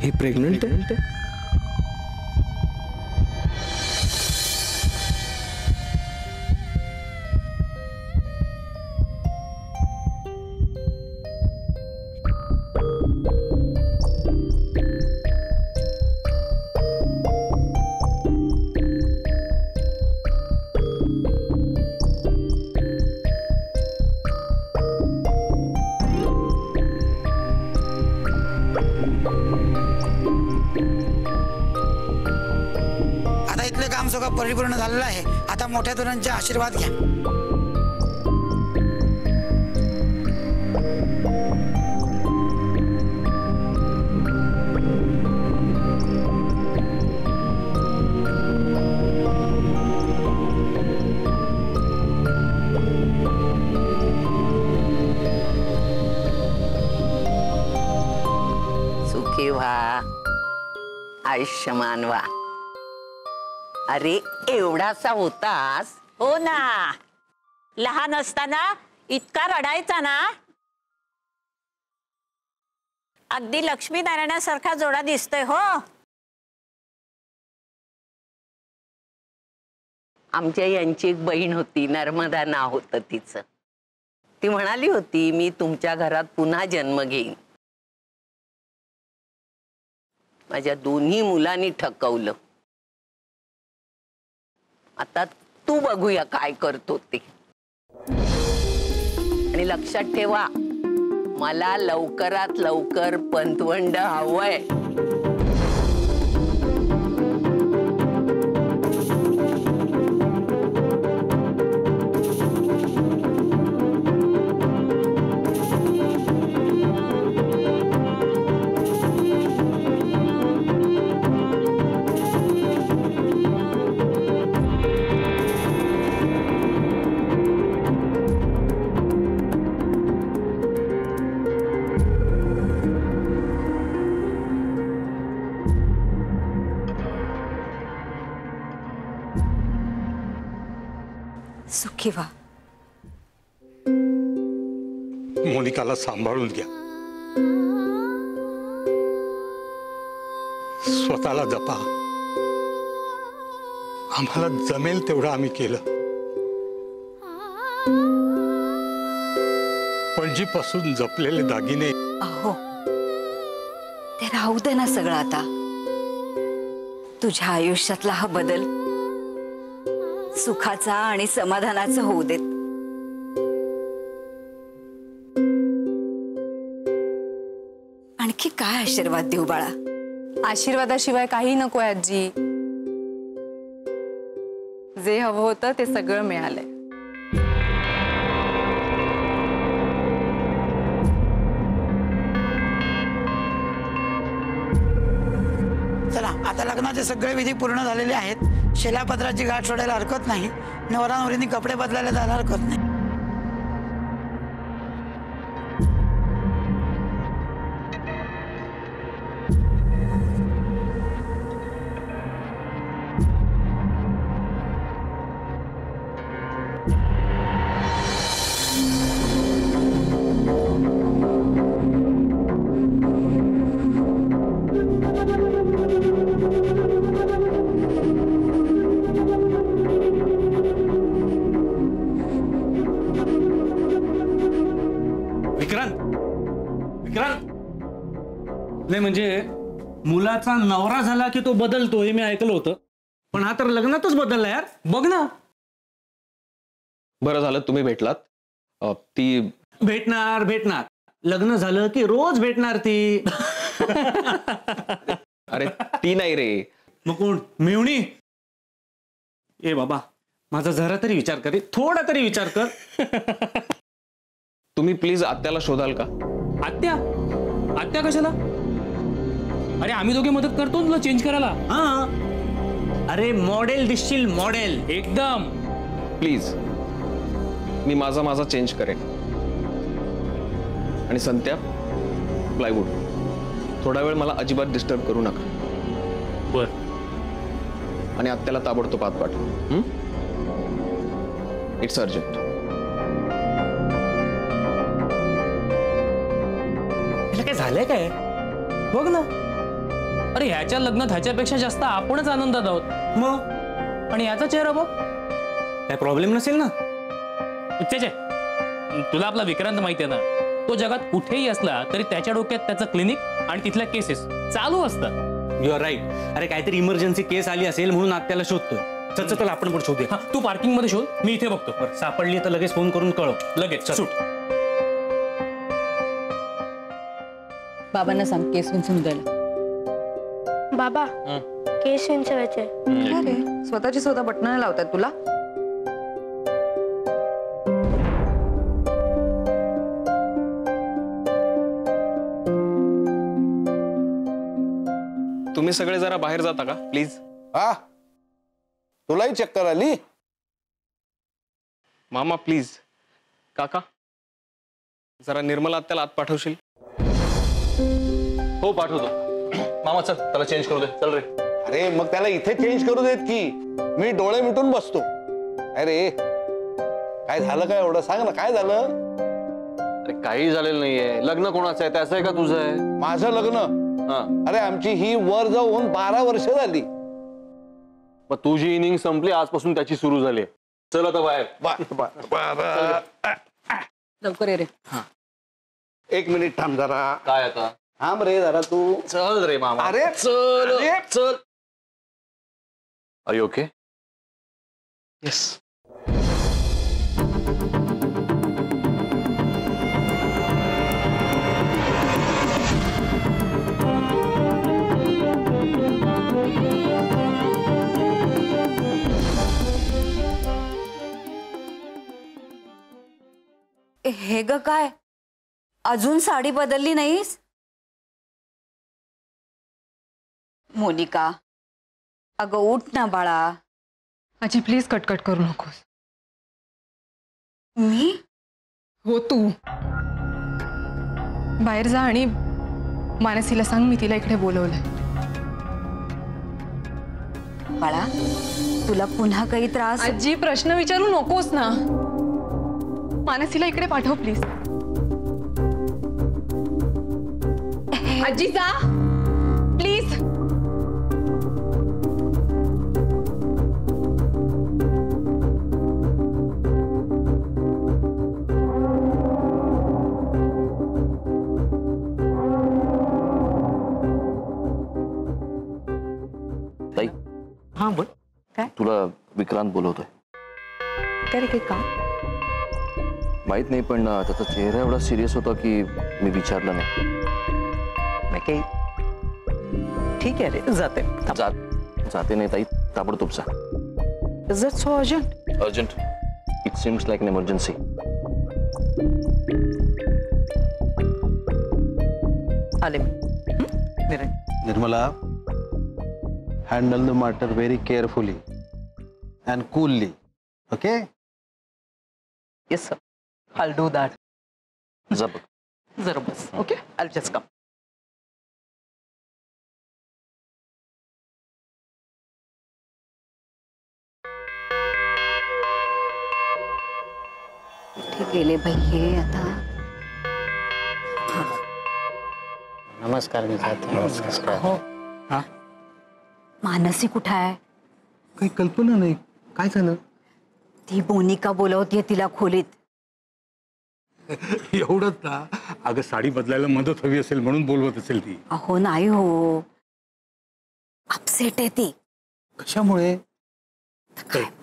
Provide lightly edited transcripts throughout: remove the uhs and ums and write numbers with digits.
ही pregnant आहे? परिपूर्ण झालेला आहे। आता मोठ्या दोनांचे आशीर्वाद घ्या। सुखी व्हा, आयुष्यमान व्हा। अरे एवढासा होतास? हो ना, लहान असताना इतका रडायचा ना, अगदी लक्ष्मीनारायणासारखा जोडा दिसतोय हो। आमच्या यांची एक बहीण होती, नर्मदा नाव होतं तिचं। ती म्हणाली होती मी तुमच्या घरात पुन्हा जन्म घेईन। माझ्या दोन्ही मुलांनी ठकवलं। आता तू बघूया काय करतो ते। आणि लक्षात ठेवा, मला लवकरात लवकर पंतवंड हवंय। सुखी व्हा। मोनिकाला सांभाळून घ्या, स्वतःला जपा। आम्हाला जमेल तेवढं आम्ही केलं। पणजीपासून जपलेले दागिने, अहो ते राहू दे ना सगळं आता। तुझ्या आयुष्यातला हा बदल सुखाचा आणि समाधानाचा होऊ देत। आणखी काय आशीर्वाद देऊ बाळा? आशीर्वादाशिवाय काही नको आजी। जे हवं होतं ते सगळं मिळालंय। चला, आता लग्नाचे सगळे विधी पूर्ण झालेले आहेत। शिलापत्राची गाठ सोडायला हरकत नाही। नवरा नवरीने कपडे बदलायला जायला हरकत नाही। नाही म्हणजे मुलाचा नवरा झाला की तो बदलतो हे मी ऐकलं होतं, पण हा तर लग्नातच बदलला यार। बघ ना। बरं झालं तुम्ही भेटलात। ती भेटणार लग्न झालं की रोज भेटणार ती। अरे ती नाही रे। मग कोण? मेवणी? ए बाबा, माझा जरा तरी विचार कर, थोडा तरी विचार कर। तुम्ही प्लीज आत्याला शोधाल का? आत्या कशाला? अरे आम्ही दोघे मदत करतो तुला चेंज करायला। हा, अरे मॉडेल दिसशील, मॉडेल एकदम। प्लीज, मी माझा चेंज करेन। आणि संत्या, प्लायवूड थोडा वेळ मला अजिबात डिस्टर्ब करू नका। बर। आणि आत्याला ताबडतोब आत पाठव। It's urgent. काय झालंय काय? बघ ना, अरे ह्याच्या लग्नात ह्याच्यापेक्षा जास्त आपणच आनंदात आहोत. मग आणि याचा चेहरा बघ. काय प्रॉब्लेम नसेल ना? छे, तुला आपला विक्रांत माहिती आहे ना, तो जगात कुठेही असला तरी त्याच्या डोक्यात त्याचं क्लिनिक आणि तिथल्या केसेस चालू असतात. You are right. अरे काहीतरी इमर्जन्सी केस आली असेल म्हणून आत्याला शोधतोय. चल चल आपण पण शोधूया. तू पार्किंग मध्ये शोध, मी इथे बघतो. बरं, सापडली तर लगेच फोन करून कळव. लगेच सूट. बाबांना सांग केस विंचून द्यायला. बाबा केस विंचवायचे. अरे स्वतःची स्वतः बटणं लावतात तुला. तुम्ही सगळे जरा बाहेर जाता का प्लीज? हा, तुलाही चक्कर आली? मामा प्लीज. काका जरा निर्मला आत्याला आत पाठवशील? हो पाठवतो. मामा चल, त्याला चेंज करू दे. चल रे. अरे मग त्याला इथे चेंज करू देत की, मी डोळे मिटून बसतो. अरे काय झालं काय एवढं सांग ना, काय झालं? अरे काही झालेलं नाहीये. लग्न कोणाचं आहे? त्याचं आहे का तुझं आहे? माझं लग्न? अरे आमची ही वर जाऊन 12 वर्ष झाली. मग तुझी इनिंग संपली, आजपासून त्याची सुरू झाली. चल आता बाहेर. लवकर ये रे. एक मिनिट थांब जरा. काय आता? थांब रे जरा तू. चल रे मामा. अरे चल चल. Are you okay? येस. हे ग काय अजून साडी बदलली नाहीस? मोनिका अगं उठ ना बाळा. आजी प्लीज कटकट करू नकोस. मी? हो तू. बाहेर जा आणि मानसीला सांग मी तिला इकडे बोलवलंय. बाळा तुला पुन्हा काही त्रास? आजी प्रश्न विचारू नकोस ना. मानसीला इकडे पाठव प्लीज. आजी जा प्लीज. ताई. हा बोल. काय? तुला विक्रांत बोलवतोय. काय रे का? माहित नाही पण त्याचा चेहरा एवढा सिरियस होता की मी विचारलं नाही. काही ठीक आहे रे, जाते. जाते नाही ताई, ताबडतोब जा. Is that so urgent? Urgent. It seems like an emergency. आले मी. Nirmala, handle the matter very carefully and coolly. Okay? Yes sir. I'll do that. जा बघ. जरा बस. Okay, I'll just come. कुठे गेले बाई हे आता? नमस्कार. नमस्कार. हो. मानसी कुठे आहे? काही कल्पना नाही. काय झालं? ती मोनिका बोलवतीये तिला खोलीत. एवढंच ना. अगं साडी बदलायला मदत हवी असेल म्हणून बोलवत असेल ती. अहो नाही हो, अपसेट आहे ती. कशामुळे?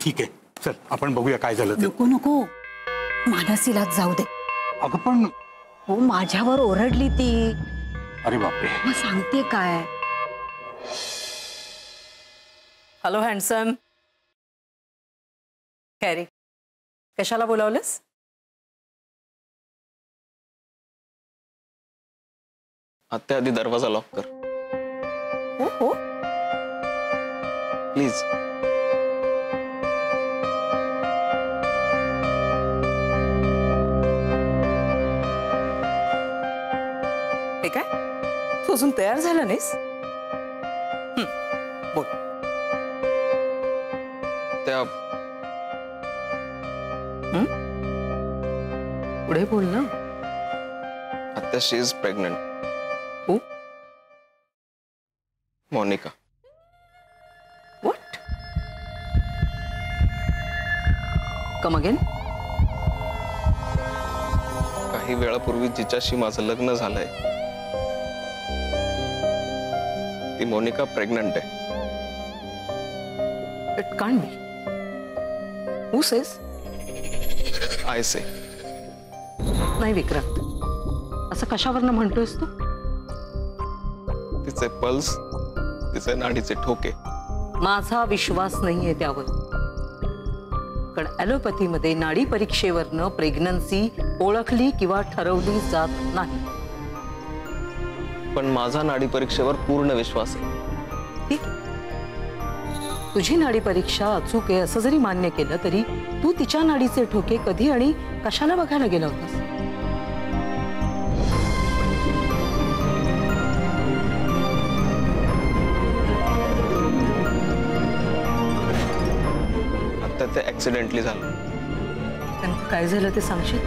ठीक आहे, चल आपण बघूया काय झालं ते. नको नको, मानसीलाच जाऊ दे. अगं पण हो माझ्यावर ओरडली ती. अरे बापरे. मग सांगते काय? Hello handsome. काय रे, कशाला बोलावलंस? आत्या आधी दरवाजा लॉक कर हो हो प्लीज. हे काय, तू अजून तयार झाला नाहीस? बोल. त्या पुढे बोल ना. आत्या शी इज प्रेग्नंट. हो मोनिका. व्हॉट? Come again? काही वेळापूर्वी जिच्याशी माझं लग्न झालंय ती मोनिका प्रेग्नंट आहे. It can't be. Who says? I say. नाही विक्रांत, असं कशावरनं म्हणतोयस तू? तिचे पल्स, तिचे नाडीचे ठोके. माझा विश्वास नाहीये त्यावर. कारण ॲलोपॅथीमध्ये नाडी परीक्षेवरनं प्रेग्नन्सी ओळखली किंवा ठरवली जात नाही. पण माझा नाडी परीक्षेवर पूर्ण विश्वास आहे. ठीक. तुझी नाडी परीक्षा अचूक आहे असं जरी मान्य केलं तरी तू तिच्या नाडीचे ठोके कधी आणि कशाला बघायला गेला होतास? आता ते ऍक्सिडेंटली झालं. पण काय झालं ते सांगशील?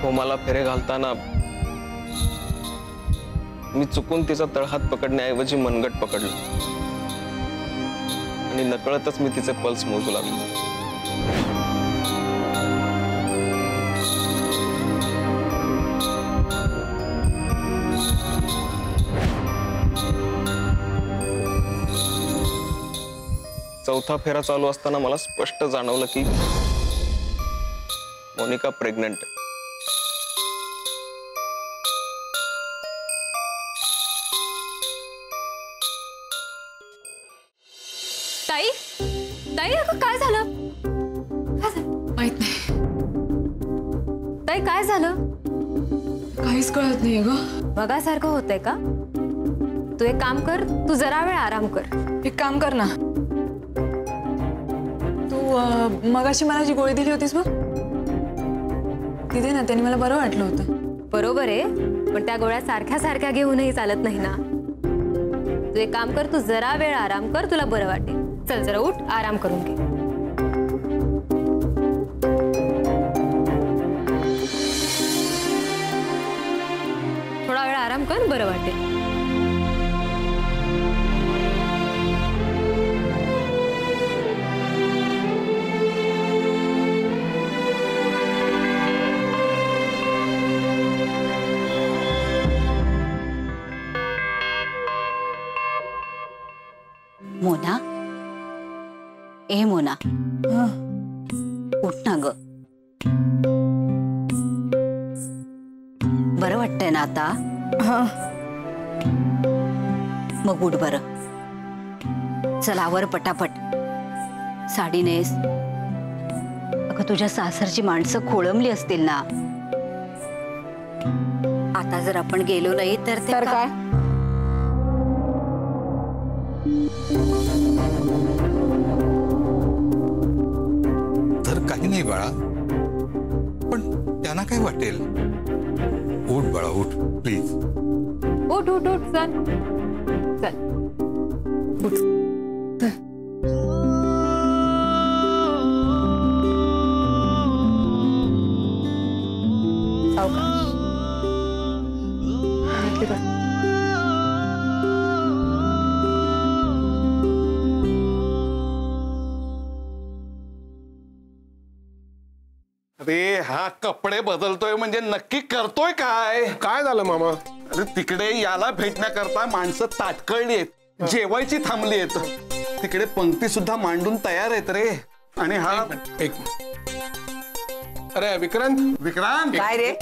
हो, मला फेरे घालताना मी चुकून तिचा तळहात पकडण्याऐवजी मनगट पकडलं आणि नकळतच मी तिचे पल्स मोजू लागलो. चौथा फेरा चालू असताना मला स्पष्ट जाणवलं की मोनिका प्रेग्नंट आहे. ताई, ताई अगं काय झालं? माहित नाही, ताई काय झालं? काहीच कळत नाही ग. बघासारखं होतंय का? तू एक काम कर, तू जरा वेळ आराम कर. एक काम कर ना, तू मगाशी मला जी गोळी दिली होतीस बघ तिथे ना, त्याने मला बरं वाटलं होतं. बरोबर आहे, पण त्या गोळ्या सारख्या सारख्या घेऊनही चालत नाही ना. तू एक काम कर, तू जरा वेळ आराम कर, तुला बरं वाटेल. चल जरा उठ, आराम करून घे. थोडा वेळ आराम कर, बरं वाटेल. मोना, ए मोना, उठ ना ग. बरं वाटतंय ना आता? मग उठ बरं. चल आवर पटापट. साडी नेस. अगं तुझ्या सासरची माणसं खोळंबली असतील ना. आता जर आपण गेलो नाही तर ते काय? तर काही नाही बाळा, पण त्यांना काय वाटेल? उठ बाळा, उठ प्लीज. उठ उठ उठ, चल चल उठ. अरे हा कपडे बदलतोय म्हणजे नक्की करतोय काय? काय झालं मामा? अरे तिकडे याला भेटण्याकरता माणसं ताटकळली आहेत, जेवायची थांबली आहेत. तिकडे पंक्ती सुद्धा मांडून तयार आहेत रे. आणि हा एक अरे विक्रांत, विक्रांत काय रे?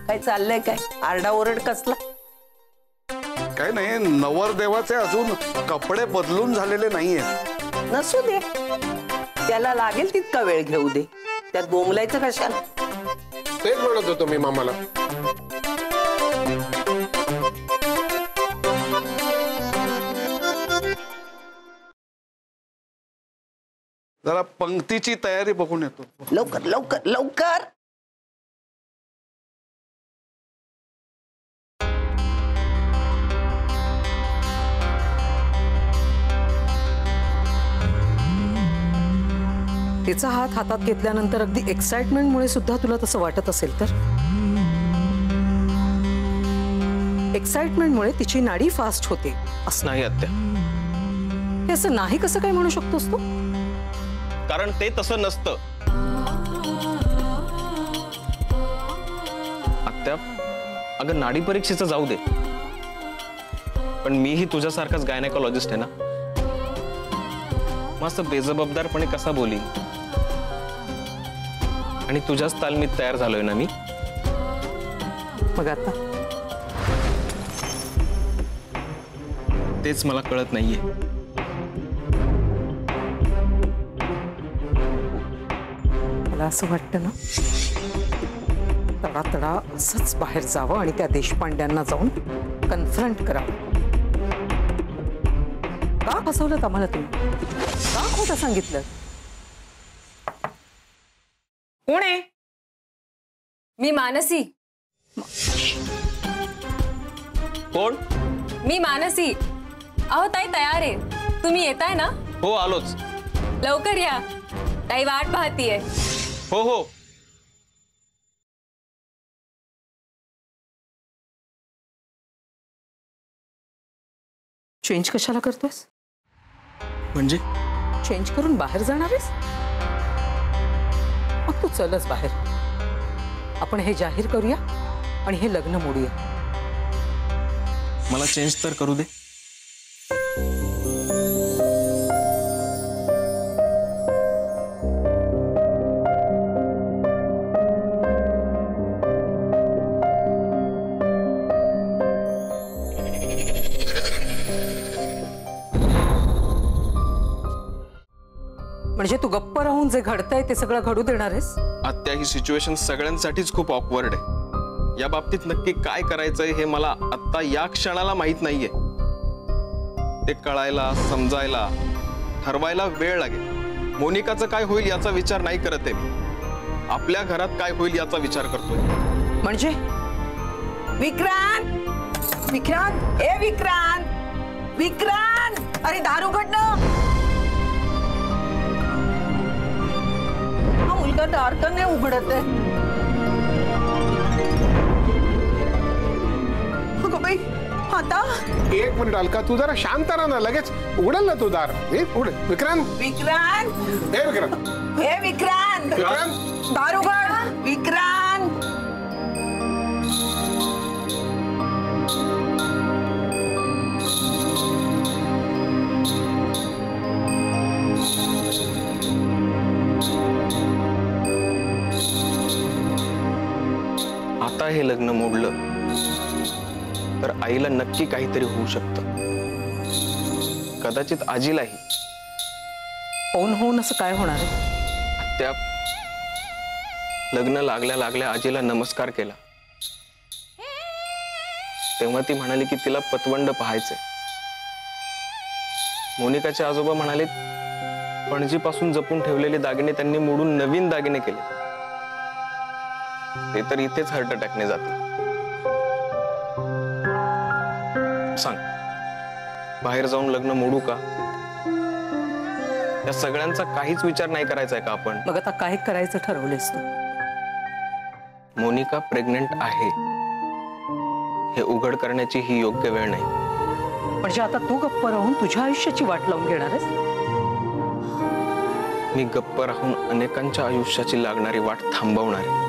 काय चाललंय? काय आरडाओरड कसला? काय नाही, नवरदेवाचे अजून कपडे बदलून झालेले नाहीये. नसू दे, त्याला लागेल तितका वेळ घेऊ दे. त्यात बोंबलायचं कशाला? तेच म्हणत होतो मी मामाला. जरा पंक्तीची तयारी बघून येतो. लवकर लवकर लवकर. तिचा हात हातात घेतल्यानंतर अगदी एक्साइटमेंटमुळे सुद्धा तुला तसं वाटत असेल तर एक्साइटमेंटमुळे तिची नाडी फास्ट होते असं नाही आत्या, हे असं नाही कसं काय म्हणू शकतोस तू? कारण ते तसं नसतं आत्या. अगं नाडी परीक्षेचं जाऊ दे, पण मीही तुझ्यासारखाच गायनेकोलॉजिस्ट आहे ना. मस्त बेजबाबदारपणे कसा बोली आणि तुझ्याच तालमीत तयार झालोय ना मी. मग आता तेच मला कळत नाहीये. मला असं वाटतं ना तडा तडा असंच बाहेर जावं आणि त्या देशपांड्यांना जाऊन कन्फ्रंट करावं. का फसवलं आम्हाला तुम्ही? का खोटं सांगितलं? कोण आहे? मी मानसी. कोण? मी मानसी. अहो ताई तयार आहे, तुम्ही येताय ना? हो आलोच. लवकर या, ताई वाट पाहतीये. हो हो. चेंज कशाला करतोस? म्हणजे चेंज करून बाहेर जाणार आहेस? मग तू चलच बाहेर. आपण हे जाहीर करूया आणि हे लग्न मोडूया. मला चेंज तर करू दे. म्हणजे तू गप्प राहून जे घडतंय ते सगळं घडू देणार आहेस? आत्या ही सिच्युएशन सगळ्यांसाठीच खूप ऑकवर्ड आहे. या बाबतीत नक्की काय करायचंय हे मला आत्ता या क्षणाला माहित नाहीये. ते कळायला, समजायला, ठरवायला वेळ लागेल. मोनिकाचं काय होईल याचा विचार नाही करत आहे मी. आपल्या घरात काय होईल याचा विचार करतोय. म्हणजे विक्रांत, विक्रांत, ए विक्रांत, विक्रांत, अरे दार उघड ना. हा मुलगा दार तर नाही उघडत आहे. अगं बाई, आता एक मिनिट अलका, तू जरा शांत राहा ना, लगेच उघडल ना तू दार. उघड विक्रांत. विक्रांत, ए विक्रांत, ए विक्रांत, विक्रांत, दार उघड. विक्रांत, आता हे लग्न मोडलं तर आईला नक्की काहीतरी होऊ शकतं. कदाचित आजीलाही. होऊन होऊन असं काय होणार आहे? त्या लग्न लागल्या लागल्या आजीला नमस्कार केला तेव्हा ती म्हणाली की तिला पतवंड पाहायचंय. मोनिकाचे आजोबा म्हणाले पणजीपासून जपून ठेवलेले दागिने त्यांनी मोडून नवीन दागिने केले. ते तर इथेच हार्ट अटॅकने जातील. सांग, बाहेर जाऊन लग्न मोडू का? या सगळ्यांचा काहीच विचार नाही करायचा आहे का आपण? मग आता काय करायचं ठरवलेस तू? मोनिका प्रेग्नेंट आहे हे उघड करण्याची ही योग्य वेळ नाही. म्हणजे आता तू गप्प राहून तुझ्या आयुष्याची वाट लावून घेणार आहेस? मी गप्प राहून अनेकांच्या आयुष्याची लागणारी वाट थांबवणार आहे.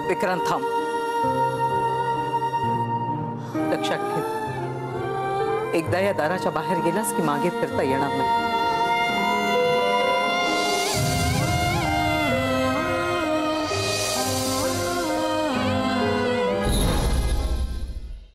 विक्रांत थांब. लक्षात ठेव, एकदा या दाराच्या बाहेर गेलास की मागे फिरता येणार नाही.